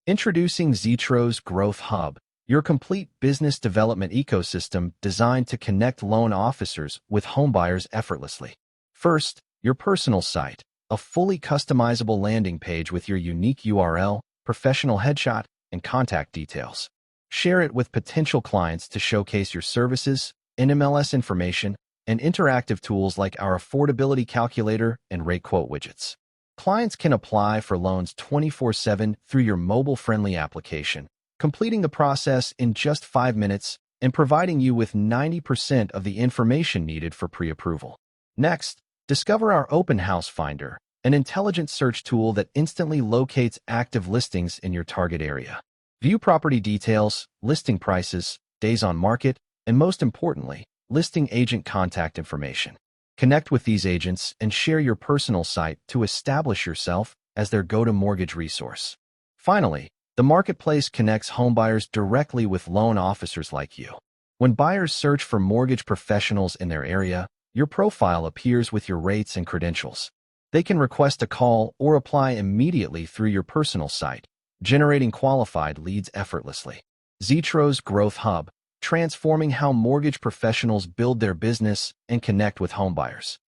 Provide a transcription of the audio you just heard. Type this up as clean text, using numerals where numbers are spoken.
Introducing Zeitro's Growth Hub, your complete business development ecosystem designed to connect loan officers with homebuyers effortlessly. First, your personal site, a fully customizable landing page with your unique URL, professional headshot, and contact details. Share it with potential clients to showcase your services, NMLS information, and interactive tools like our affordability calculator and rate quote widgets. Clients can apply for loans 24/7 through your mobile-friendly application, completing the process in just 5 minutes and providing you with 90% of the information needed for pre-approval. Next, discover our Open House Finder, an intelligent search tool that instantly locates active listings in your target area. View property details, listing prices, days on market, and most importantly, listing agent contact information. Connect with these agents and share your personal site to establish yourself as their go-to mortgage resource. Finally, the marketplace connects homebuyers directly with loan officers like you. When buyers search for mortgage professionals in their area, your profile appears with your rates and credentials. They can request a call or apply immediately through your personal site, generating qualified leads effortlessly. Zeitro's Growth Hub, transforming how mortgage professionals build their business and connect with homebuyers.